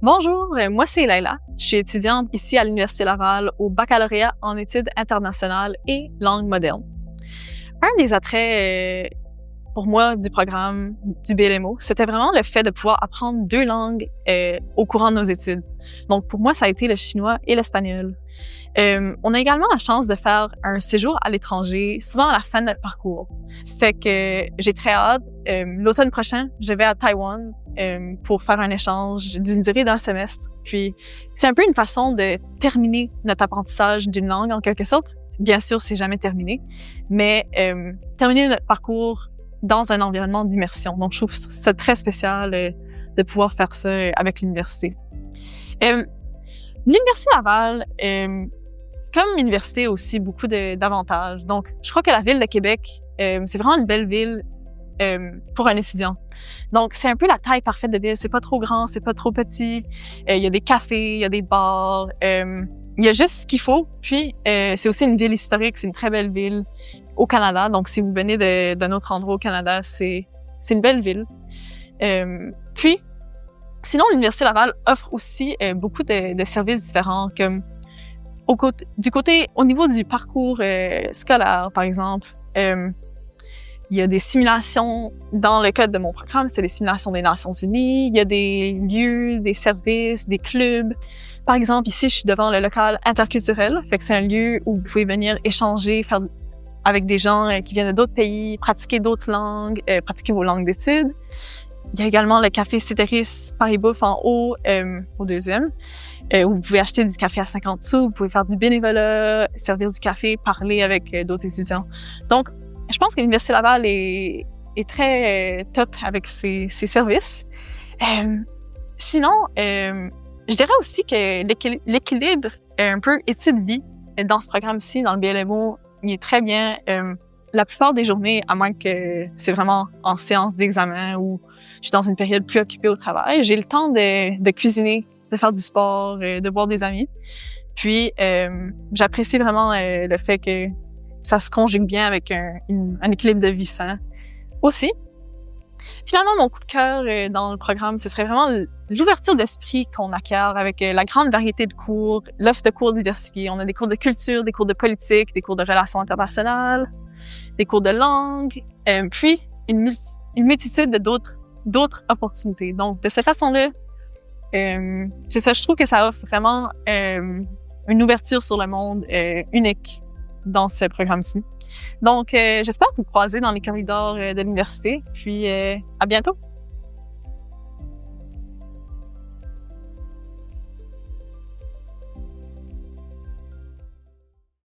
Bonjour, moi c'est Laila. Je suis étudiante ici à l'Université Laval au baccalauréat en études internationales et langues modernes. Un des attraits pour moi du programme du BLMO, c'était vraiment le fait de pouvoir apprendre 2 langues au courant de nos études. Donc pour moi, ça a été le chinois et l'espagnol. On a également la chance de faire un séjour à l'étranger, souvent à la fin de notre parcours. Fait que j'ai très hâte. L'automne prochain, je vais à Taïwan pour faire un échange d'une durée d'1 semestre. Puis c'est un peu une façon de terminer notre apprentissage d'une langue en quelque sorte. Bien sûr, c'est jamais terminé, mais terminer notre parcours dans un environnement d'immersion. Donc je trouve ça très spécial de pouvoir faire ça avec l'université. L'Université Laval, comme université, a aussi beaucoup d'avantages. Donc, je crois que la ville de Québec, c'est vraiment une belle ville pour un étudiant. Donc, c'est un peu la taille parfaite de ville. C'est pas trop grand, c'est pas trop petit. Il y a des cafés, il y a des bars. Il y a juste ce qu'il faut. Puis, c'est aussi une ville historique. C'est une très belle ville au Canada. Donc, si vous venez d'un autre endroit au Canada, c'est une belle ville. Puis, sinon, l'Université Laval offre aussi beaucoup de services différents, comme au niveau du parcours scolaire, par exemple. Il y a des simulations, dans le cadre de mon programme, c'est des simulations des Nations Unies. Il y a des lieux, des services, des clubs. Par exemple, ici, je suis devant le local interculturel. Fait que c'est un lieu où vous pouvez venir échanger, faire avec des gens qui viennent d'autres pays, pratiquer d'autres langues, pratiquer vos langues d'études. Il y a également le café Céteris Paris Bouffe en haut, au 2e, où vous pouvez acheter du café à 50 sous, vous pouvez faire du bénévolat, servir du café, parler avec d'autres étudiants. Donc, je pense que l'Université Laval est très top avec ses services. Sinon, je dirais aussi que l'équilibre un peu études-vie dans ce programme-ci, dans le BLMO, il est très bien. La plupart des journées, à moins que c'est vraiment en séance d'examen ou je suis dans une période plus occupée au travail, j'ai le temps de cuisiner, de faire du sport, de voir des amis. Puis, j'apprécie vraiment le fait que ça se conjugue bien avec un équilibre de vie sain aussi. Finalement, mon coup de cœur dans le programme, ce serait vraiment l'ouverture d'esprit qu'on acquiert avec la grande variété de cours, l'offre de cours diversifiée. On a des cours de culture, des cours de politique, des cours de relations internationales, des cours de langue, puis une multitude d'autres opportunités. Donc, de cette façon-là, c'est ça, je trouve que ça offre vraiment une ouverture sur le monde unique dans ce programme-ci. Donc, j'espère vous croiser dans les corridors de l'université, puis à bientôt!